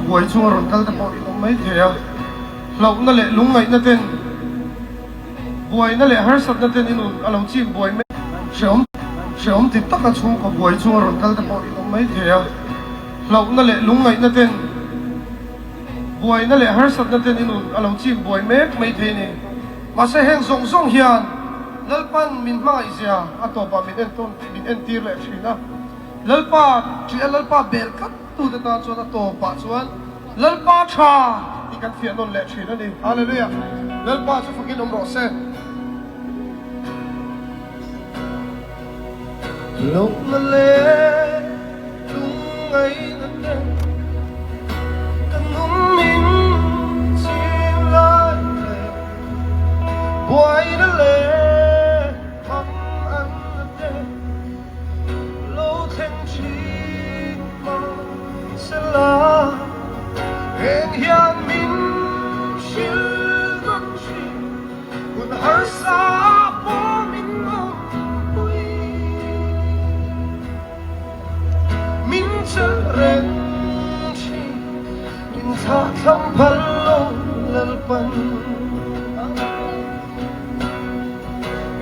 buổi chung rồi tal ta bỏ đi nó mấy thế à lâu nó lệ lúng ngày nó tên buổi nó lệ har sat nó tên inun alo chim buổi mấy sớm thì tất cả chung có buổi chung rồi tal ta bỏ đi nó mấy thế à lâu nó lệ lúng ngày nó tên buổi nó lệ har sat nó tên inun alo chim buổi mấy thế này mà sẽ hẹn rong rong hiền lalpan min mai zia atopa min en tir le thina lalpa bel kat tu ta chuan atopa chuan lalpa tha ti kan fian non le thina ni hallelujah lalpa chu fukin om ro se lộc na le lung ai na te kan nung min chim lai le boy na le hẹn hiền mình chiều vẫn chỉ buồn hở xa bố mình ôm vui mình chờ đến chỉ mình thả thăm phần lâu lần phần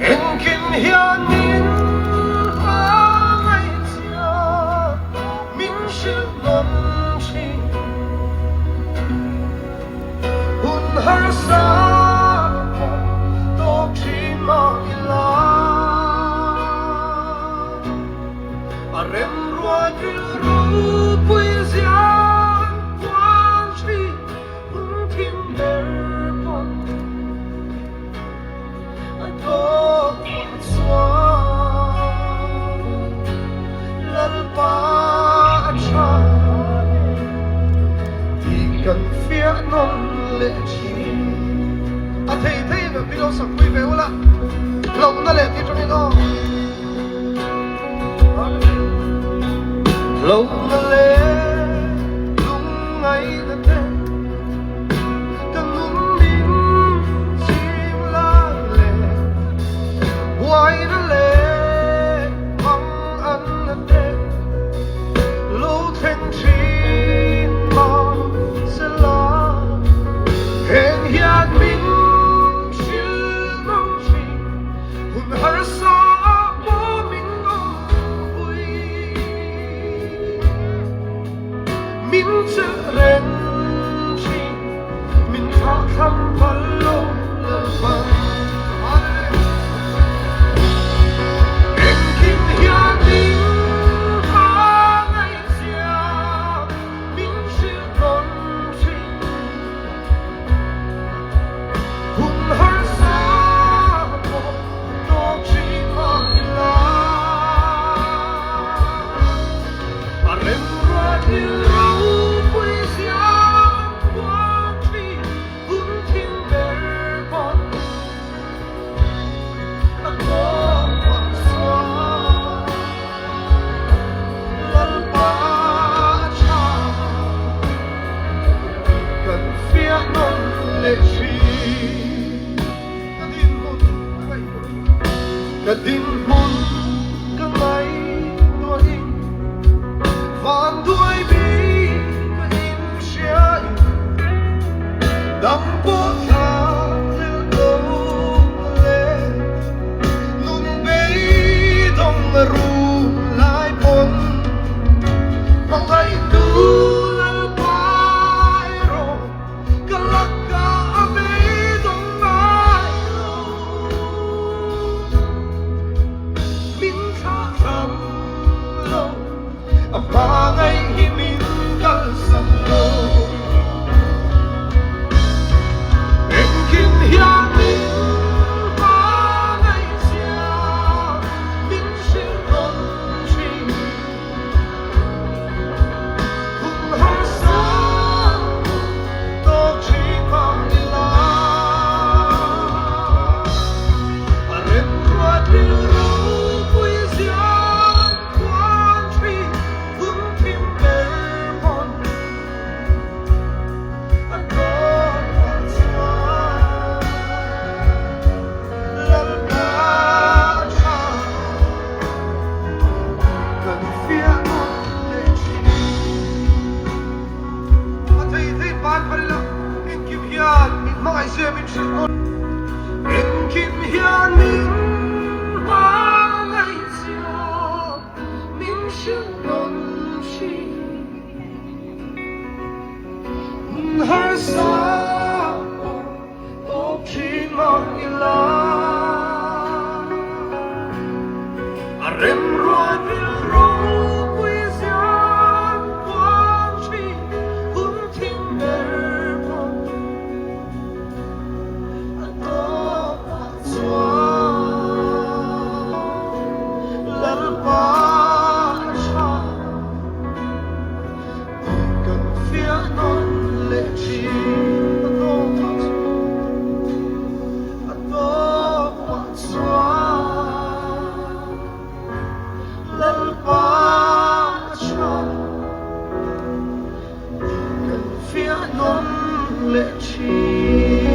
hẹn kinh hiền mình hoa ngày chiều mình chiều vẫn chỉ har sa to khi mà ila arem rua ru pui zia quan chi un tim der pon to swa lal pa cha ti kan phía non lệ chi à thấy được đi đâu sắp quay về là lòng nó lệ đi trong đó lòng nó lệ lung ngày nó tên cần lung min chim la lệ hoài nó lệ mong ăn nó tên lâu thành chim mong sẽ là hẹn hiền mình chiều mong chỉ hùn hở xa bố mình ôm vui mình chờ đến chỉ mình thả thăm phần lâu lần phần hẹn kinh hiền mình hoa ngày chiều mình chiều còn chỉ har sa to chi ma ila arem ra di rau pui sia quan chi un tim ber bon a ko sa lal pa cha kan phía non lệ chi cả tin muốn cả ngày đuổi vạn đuổi bi cả in xe đắm bó thả theo đâu lên nung bê đông ru lại bốn mong thấy đủ lần bài rồi cả lắc cả bê đông bài phải là in kim hiền mình mãi sẽ mình sẽ ôn in kim hiền mình ba ngày xưa mình sẽ ôn chi har sa o chi mang ila rem roa vil ro quy giang quang chi hun thiên der phong to xoa lal pa cha cần phía non lệ chi to xoa lal pa cha cần phía non lệ chi